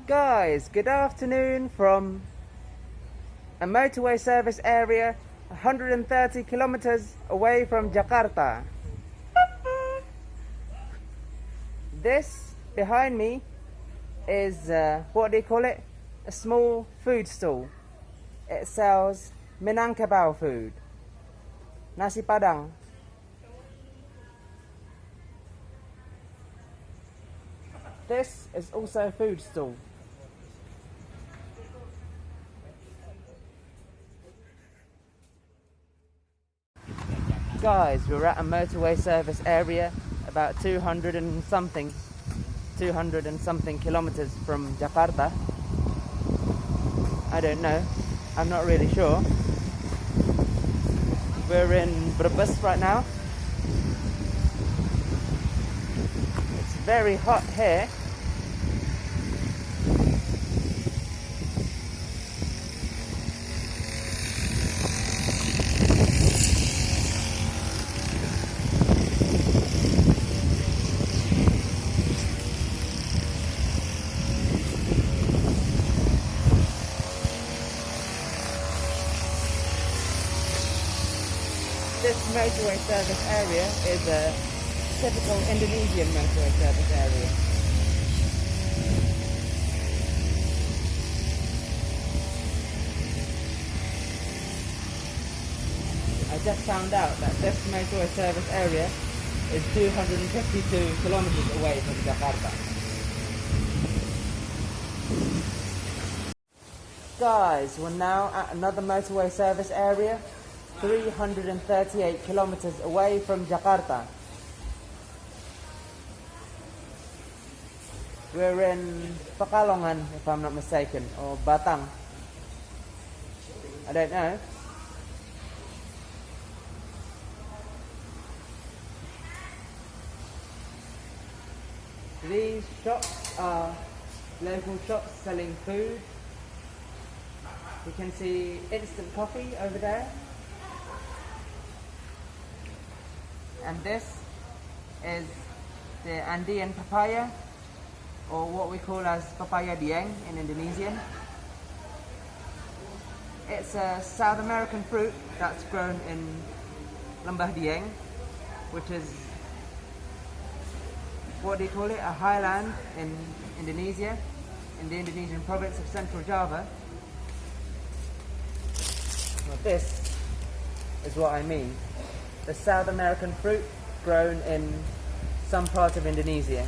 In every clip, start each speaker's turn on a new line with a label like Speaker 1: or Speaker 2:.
Speaker 1: Guys, good afternoon from a motorway service area 130 kilometers away from Jakarta. This behind me is, what do you call it? A small food stall. It sells Minangkabau food. Nasi Padang. This is also a food stall. Guys, we're at a motorway service area about 200 and something kilometers from Jakarta. I don't know, I'm not really sure. We're in Brebes right now. It's very hot here. This motorway service area is a typical Indonesian motorway service area. I just found out that this motorway service area is 252 kilometers away from Jakarta. Guys, we're now at another motorway service area 338 kilometers away from Jakarta. We're in Pekalongan, if I'm not mistaken, or Batang. I don't know. These shops are local shops selling food. You can see instant coffee over there. And this is the Andean papaya, or what we call as papaya dieng in Indonesian. It's a South American fruit that's grown in Lembah Dieng, which is, what do you call it, a highland in Indonesia, in the Indonesian province of Central Java. Well, this is what I mean. The South American fruit grown in some part of Indonesia.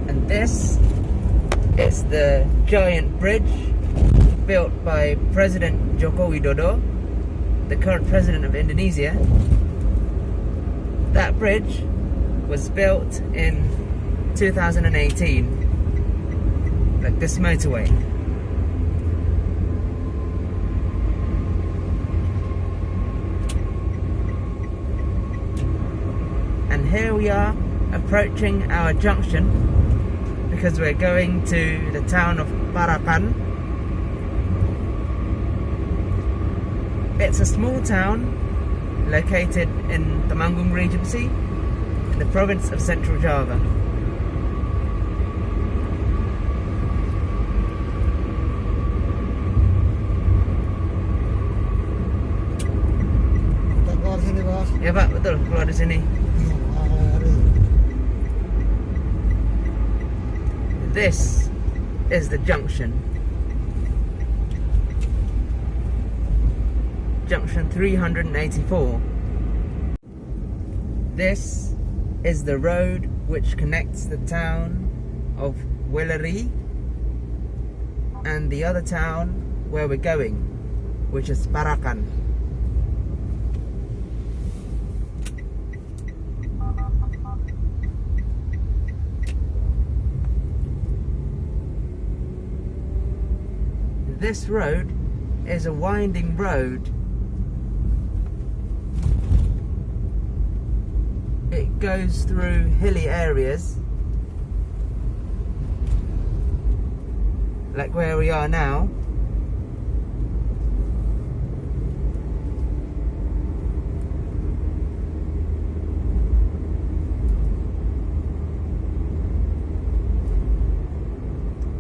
Speaker 1: And this is the giant bridge built by President Joko Widodo, the current president of Indonesia. That bridge was built in 2018, like this motorway. And here we are approaching our junction, because we're going to the town of Parakan. It's a small town located in Temanggung Regency in the province of Central Java.
Speaker 2: Kita keluar sini, Bos.
Speaker 1: Ya Pak, betul, keluar di sini. This is the junction. Junction 384. This is the road which connects the town of Wellery and the other town where we're going, which is Parakan. This road is a winding road goes through hilly areas, like where we are now.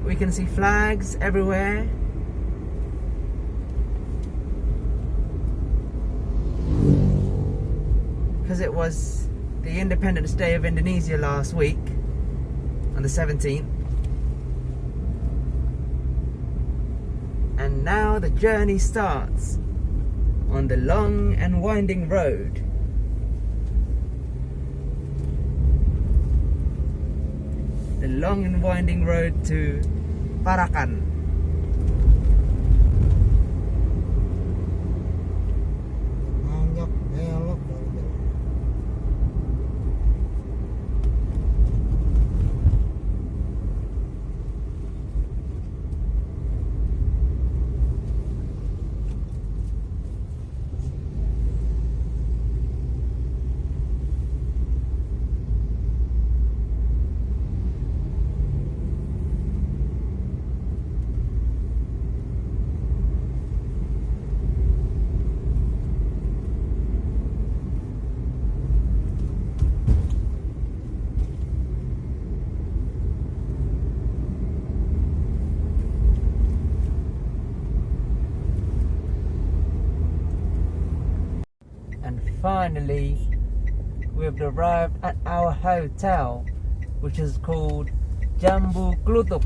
Speaker 1: We can see flags everywhere. Because it was the Independence Day of Indonesia last week, on the 17th. And now the journey starts on the long and winding road. The long and winding road to Parakan. Finally, we've arrived at our hotel, which is called Jambu Klutuk,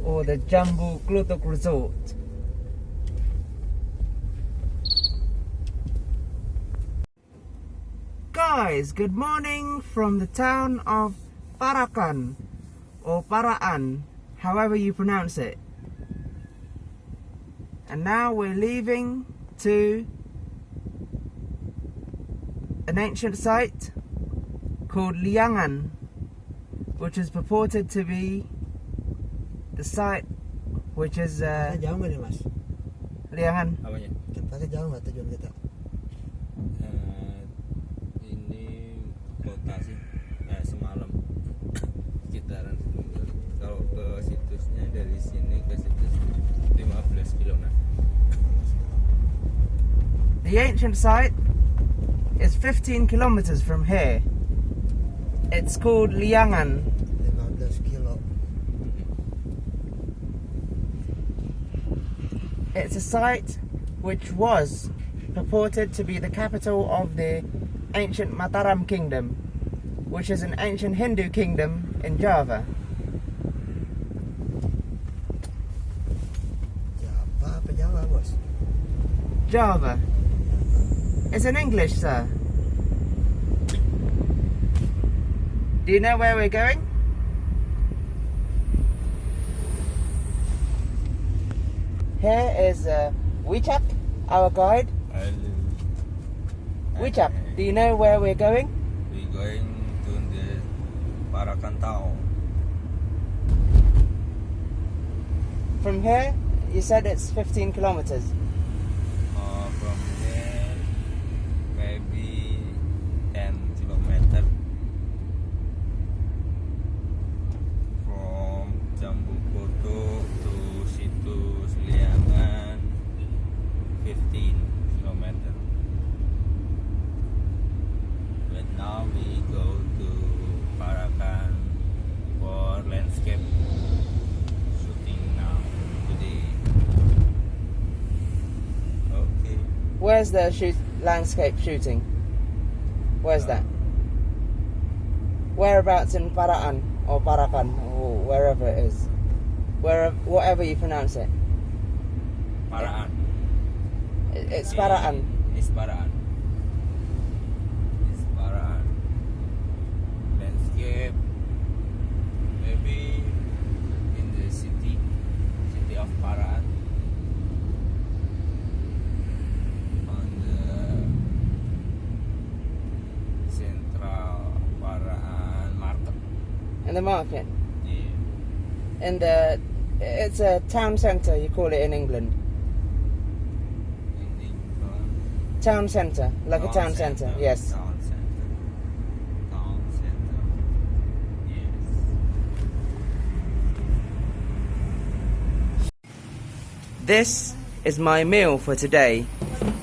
Speaker 1: or the Jambu Klutuk Resort. Guys, good morning from the town of Parakan, or Paraan, however you pronounce it. And now we're leaving to an ancient site called Liyangan, which is purported to be the site which is
Speaker 2: jauh nggak nih mas?
Speaker 1: Liyangan.
Speaker 2: Apanya? Tempatnya jauh nggak tujuan kita?
Speaker 3: Ini kota sih, semalam sekitaran. Kalau ke situsnya dari sini ke situs 15 km.
Speaker 1: The ancient site is 15 kilometers from here. It's called Liyangan.
Speaker 2: 15 kilo.
Speaker 1: It's a site which was purported to be the capital of the ancient Mataram kingdom, which is an ancient Hindu kingdom in Java.
Speaker 2: Java apa Jawa bos?
Speaker 1: Java. It's in English, sir. Do you know where we're going? Here is Wicap, our guide. Wicap, do you know where we're going?
Speaker 3: We're going to the Parakan town.
Speaker 1: From here, you said it's 15 kilometers.
Speaker 3: From there, maybe 10 km. From Jambu Koto to situs Liyangan, 15 km. But now we go to Parakan for landscape shooting now today. Okay.
Speaker 1: Where's the landscape shooting? Where's that? Whereabouts in Paraan or Parakan or wherever it is? Whatever you pronounce it.
Speaker 3: Paraan.
Speaker 1: It's Paraan.
Speaker 3: It's Paraan. It's Paraan. Landscape. Maybe in the city of Paraan. On the central Paraan market.
Speaker 1: In the market.
Speaker 3: Yeah.
Speaker 1: It's a town centre, you call it in England.
Speaker 3: In England.
Speaker 1: town center, like a town center. Yes.
Speaker 3: Town center. Town center. Yes.
Speaker 1: This is my meal for today,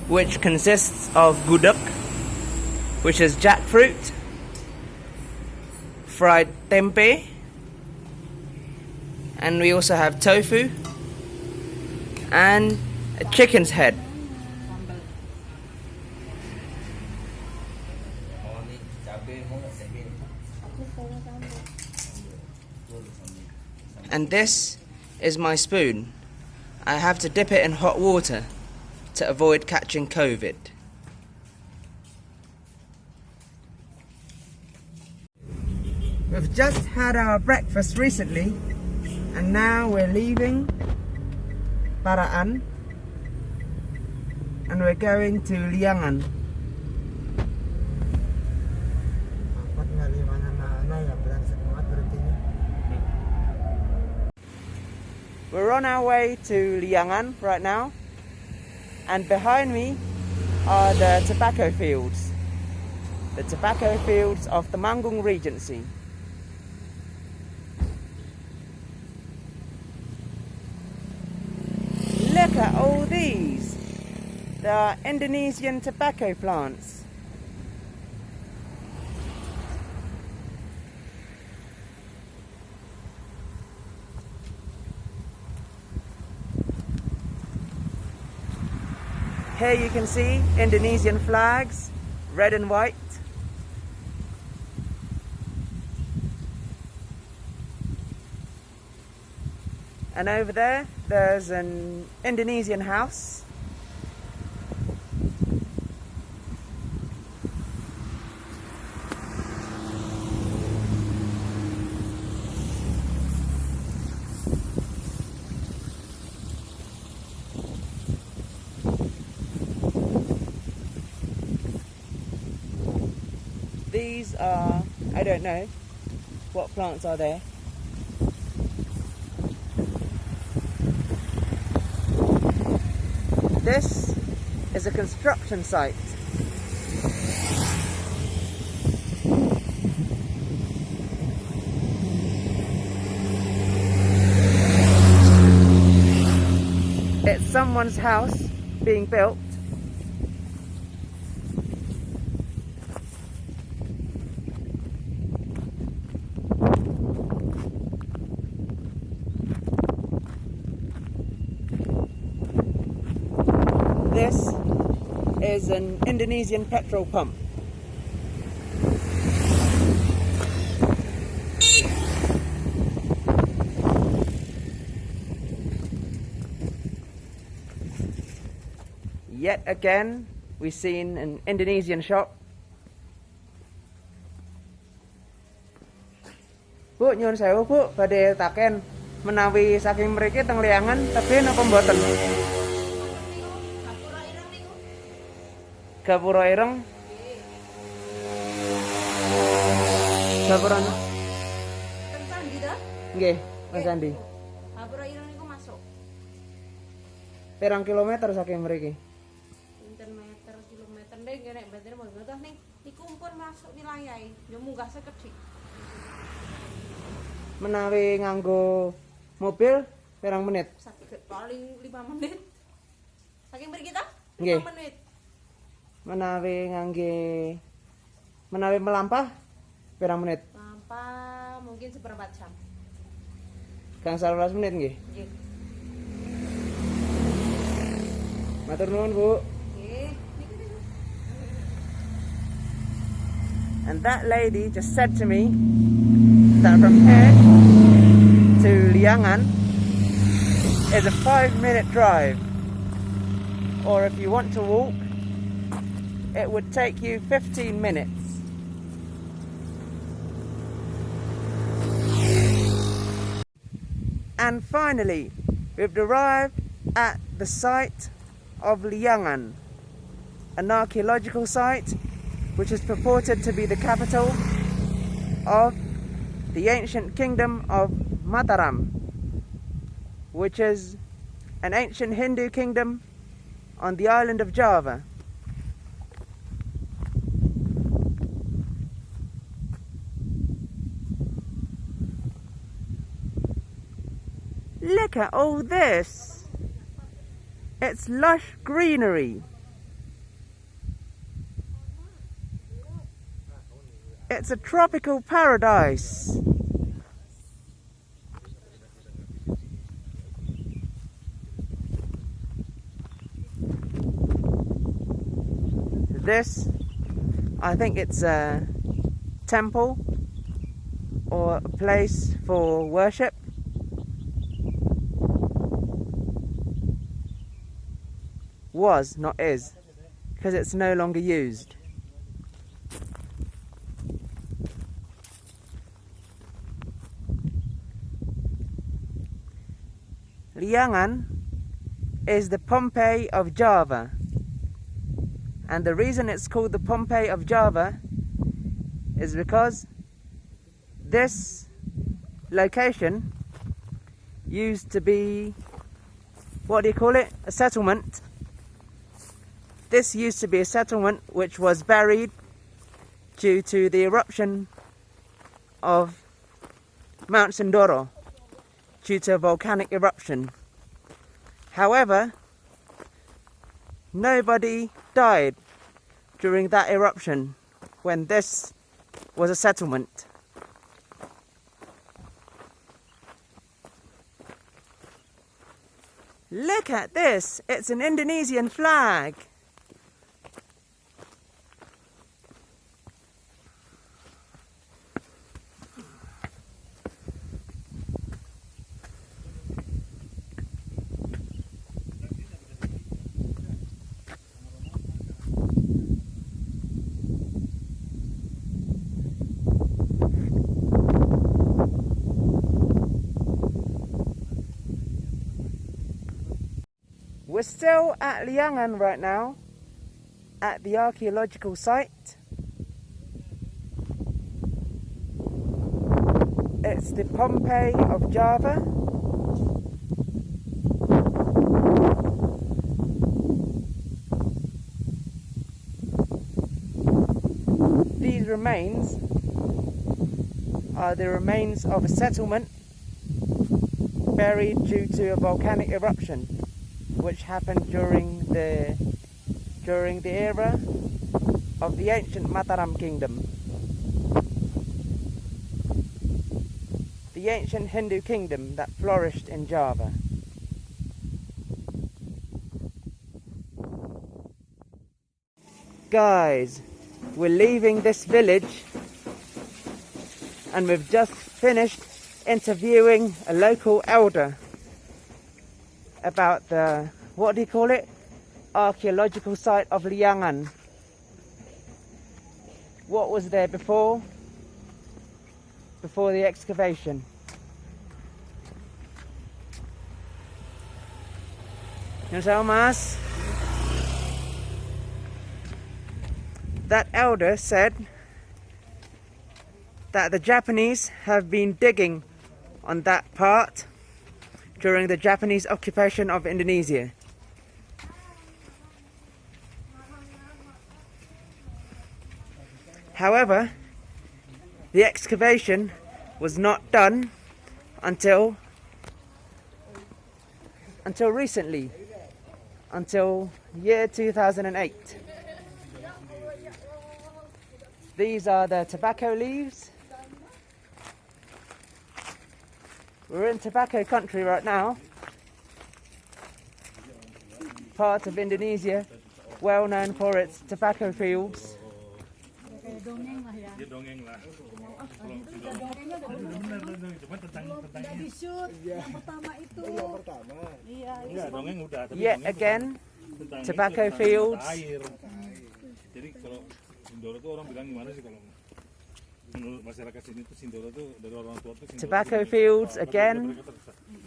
Speaker 1: which consists of gudeg, which is jackfruit, fried tempeh, and we also have tofu and a chicken's head.
Speaker 3: Oh, ni cabai mo nggak cabai?
Speaker 1: And this is my spoon. I have to dip it in hot water to avoid catching COVID. We've just had our breakfast recently, and now we're leaving Paraan and we're going to Liyangan.
Speaker 2: Apat nga lima na ya berangkat muat berhentinya.
Speaker 1: We're on our way to Liyangan right now, and behind me are the tobacco fields. The tobacco fields of the Manggung Regency. Look at all these. They are Indonesian tobacco plants. Here you can see Indonesian flags, red and white. And over there, there's an Indonesian house. These are, I don't know what plants are there. This is a construction site. It's someone's house being built. This is an Indonesian petrol pump. Yet again, we've seen an Indonesian shop. Bu, nyuwun sewu Bu, badhe taken menawi saking mriki teng Liyangan tebih napa mboten? Gapura ireng. Gapura
Speaker 4: Teng Sandi dah?
Speaker 1: nggih, Mas Andi.
Speaker 4: Gapura ireng niku masuk.
Speaker 1: Pirang kilometer saking mriki?
Speaker 4: Pinten meter, kilometer ndek nek mboten mboten ning niku pun masuk wilayah yo munggah sekedhik.
Speaker 1: Menawi nganggo mobil pirang menit?
Speaker 4: Sakit paling 5 menit. Saking mriki ta?
Speaker 1: Nggih.
Speaker 4: 5 menit.
Speaker 1: Menawi melampah pirang menit?
Speaker 4: Lampa mungkin seperempat jam.
Speaker 1: Kang 11 menit nggih.
Speaker 4: Nggih.
Speaker 1: Matur nuwun Bu.
Speaker 4: Nggih. Niku.
Speaker 1: And that lady just said to me that from here to Liyangan is a 5-minute drive. Or if you want to walk, it would take you 15 minutes. And finally, we've arrived at the site of Liyangan, an archaeological site which is purported to be the capital of the ancient kingdom of Mataram, which is an ancient Hindu kingdom on the island of Java. Look at all this. It's lush greenery. It's a tropical paradise. This, I think it's a temple or a place for worship. Was, not is, because it's no longer used. Liyangan is the Pompeii of Java, and the reason it's called the Pompeii of Java is because this location used to be, what do you call it, a settlement. This used to be a settlement which was buried due to the eruption of Mount Sindoro, due to a volcanic eruption. However, nobody died during that eruption when this was a settlement. Look at this, it's an Indonesian flag. We're still at Liyangan right now, at the archaeological site. It's the Pompeii of Java. These remains are the remains of a settlement buried due to a volcanic eruption, which happened during the era of the ancient Mataram kingdom, the ancient Hindu kingdom that flourished in Java. Guys, we're leaving this village and we've just finished interviewing a local elder about the, what do you call it, archaeological site of Liyangan. What was there before the excavation. So, Mas, that elder said that the Japanese have been digging on that part during the Japanese occupation of Indonesia. However, the excavation was not done until recently, until year 2008. These are the tobacco leaves. We're in tobacco country right now. Part of Indonesia, well known for its tobacco fields. Yet again, tobacco fields.
Speaker 5: Jadi kalau Sindoro tuh orang bilang gimana sih kalau menurut masyarakat sini tuh Sindoro tuh dari orang tua tuh
Speaker 1: Tobacco fields again.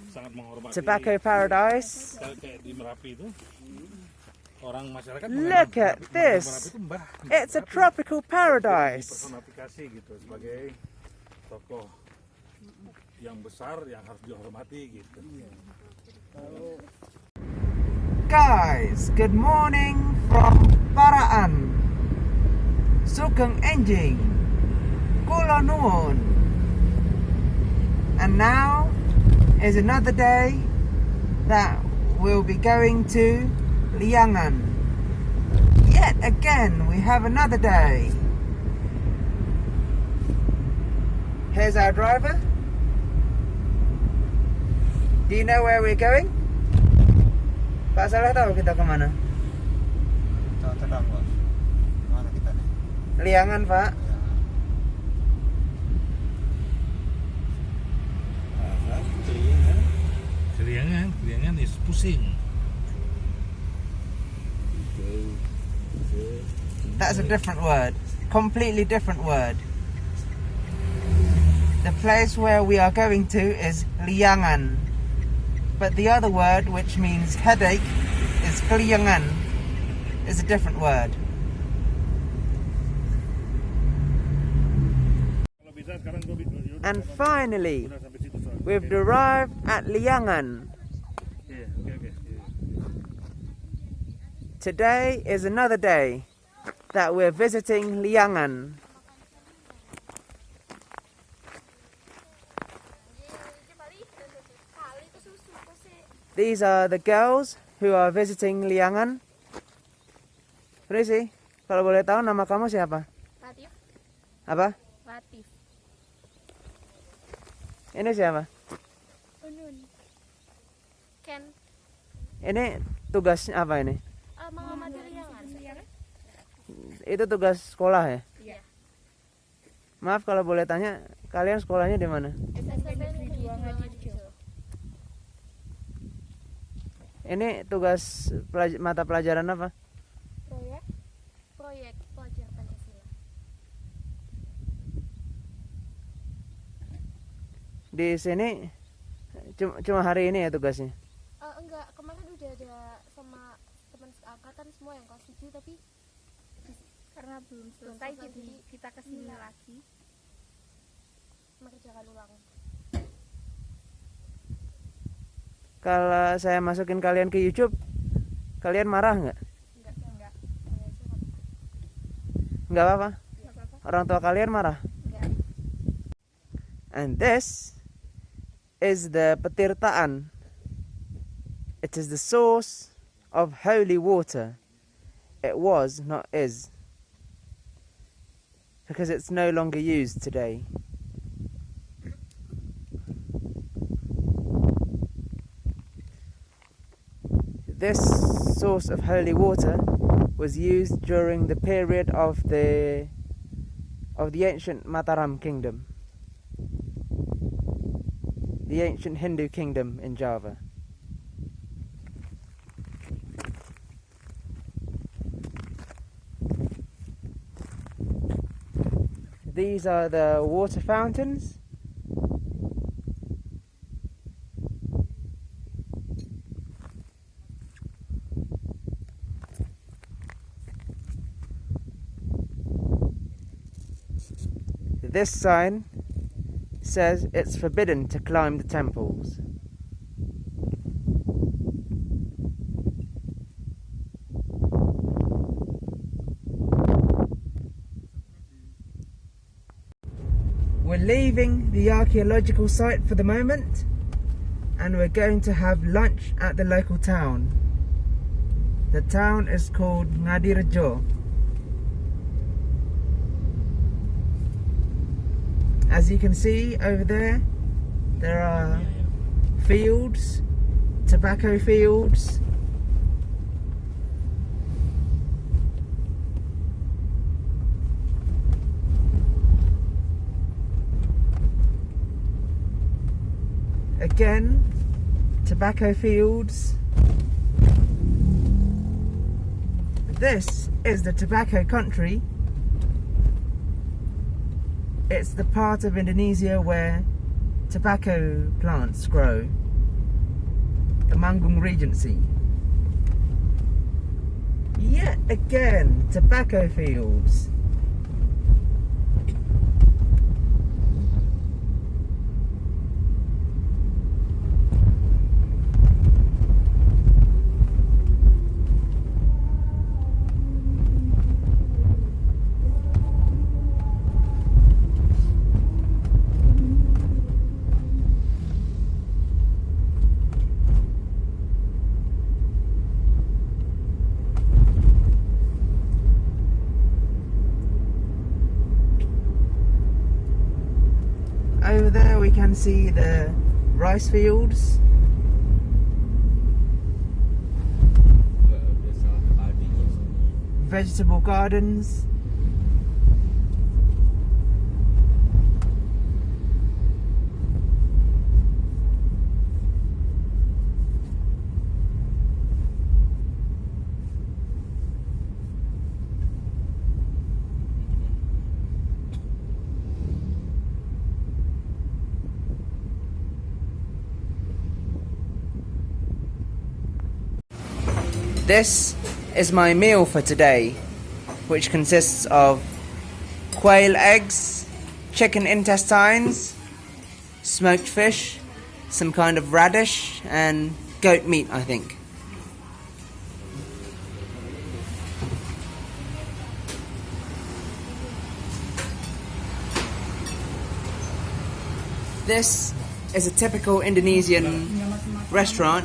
Speaker 5: sangat menghormati.
Speaker 1: Tobacco paradise.
Speaker 5: Kayak di Merapi itu orang masyarakat
Speaker 1: Look at this. It's a tropical paradise.
Speaker 5: Personifikasi gitu sebagai tokoh yang besar yang harus dihormati gitu.
Speaker 1: Guys, good morning from Paraan, Sugeng Enjing, Kula Nuwun. And now is another day that we'll be going to Liyangan. Yet again, we have another day. Here's our driver. Do you know where we're going? Pak Saleh tahu kita kemana?
Speaker 2: Tenang bos. Mana kita nih?
Speaker 1: Liyangan, Pak.
Speaker 5: Liyangan is pusing.
Speaker 1: That's a different word. Completely different word. The place where we are going to is Liyangan. But the other word, which means headache, is Liyangan. Is a different word. And finally, we've arrived at Liyangan. Today is another day that we're visiting Liyangan. These are the girls who are visiting Liyangan. Prisi, kalau boleh tahu nama kamu siapa?
Speaker 4: Latif.
Speaker 1: Apa?
Speaker 4: Latif.
Speaker 1: Ini siapa?
Speaker 4: Unun. Ken.
Speaker 1: Ini tugasnya apa ini?
Speaker 4: Mengamati Liyangan.
Speaker 1: Itu tugas sekolah ya?
Speaker 4: Iya.
Speaker 1: Maaf kalau boleh tanya, kalian sekolahnya di mana? Ini tugas mata pelajaran apa?
Speaker 4: Proyek pelajar Pancasila.
Speaker 1: Di sini cuma hari ini ya tugasnya?
Speaker 4: Enggak, kemarin udah ada sama teman seangkatan semua yang kelas 7, tapi karena belum selesai jadi kita kesini lagi mengerjakan ulang.
Speaker 1: Kalau saya masukin kalian ke YouTube, kalian marah nggak?
Speaker 4: Enggak.
Speaker 1: Nggak apa-apa? Orang tua kalian marah?
Speaker 4: Enggak.
Speaker 1: And this is the petirtaan. It is the source of holy water. It was, not is. Because it's no longer used today. This source of holy water was used during the period of the ancient Mataram kingdom, the ancient Hindu kingdom in Java. These are the water fountains. This sign says it's forbidden to climb the temples. We're leaving the archaeological site for the moment, and we're going to have lunch at the local town. The town is called Ngadirejo. As you can see over there are fields, tobacco fields. Again, tobacco fields. This is the tobacco country. It's the part of Indonesia where tobacco plants grow. The Manggung Regency. Yet again, tobacco fields. there we can see the rice fields.
Speaker 3: Desa padinya.
Speaker 1: Vegetable gardens. This is my meal for today, which consists of quail eggs, chicken intestines, smoked fish, some kind of radish, and goat meat, I think. This is a typical Indonesian restaurant,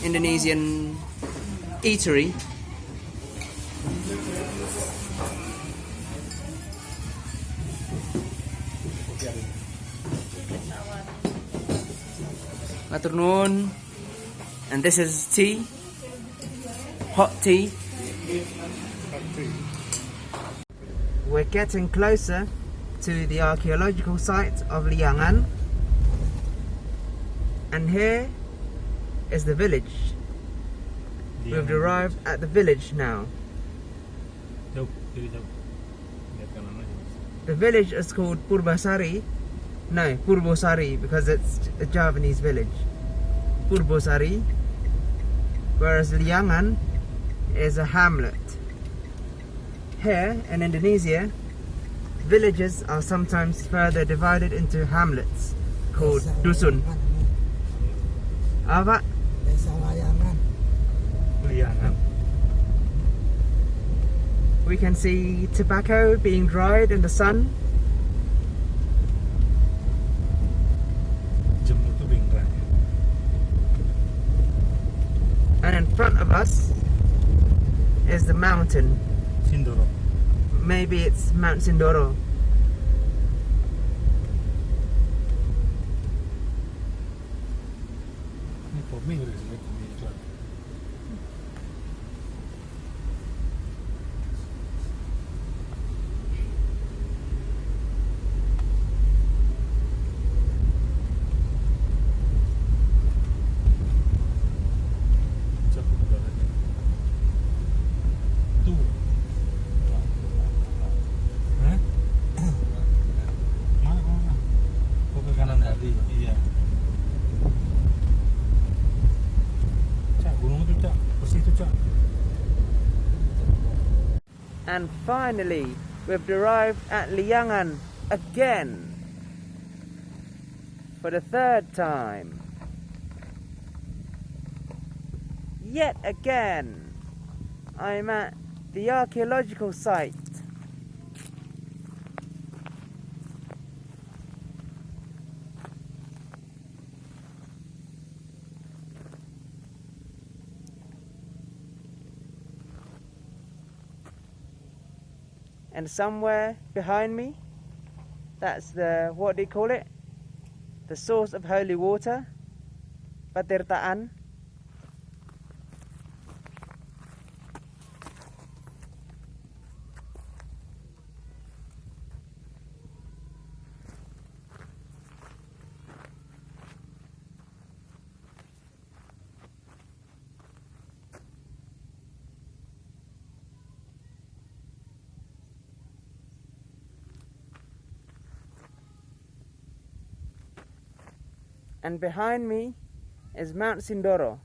Speaker 1: Indonesian eatery. Matur nuwun. And this is tea, hot tea. We're getting closer to the archaeological site of Liyangan, and here is the village. We've arrived at the village now.
Speaker 5: Jauh, jadi jauh. Lihat kanan aja.
Speaker 1: The village is called Purbasari. No, Purbosari, because it's a Javanese village. Purbosari. Whereas Liyangan is a hamlet. Here in Indonesia, villages are sometimes further divided into hamlets called
Speaker 2: Desa
Speaker 1: dusun.
Speaker 2: Liyangan ini.
Speaker 1: Apa?
Speaker 2: Desa Liyangan.
Speaker 5: Liyangan.
Speaker 1: We can see tobacco being dried in the sun.
Speaker 5: Jemur tuh bingkai.
Speaker 1: And in front of us is the mountain.
Speaker 5: Sindoro.
Speaker 1: Maybe it's Mount Sindoro.
Speaker 5: Ini Pompeii udah disebut di iklan. Cakup udaranya. Tuh. Hah? Mana? Oh, ke kanan tadi. Iya. Cak, gunung itu, Cak. Persis itu, Cak.
Speaker 1: And finally, we've arrived at Liyangan again. For the third time. Yet again, I'm at the archaeological site. And somewhere behind me, that's the, what do you call it? The source of holy water, Patirtaan. And behind me is Mount Sindoro.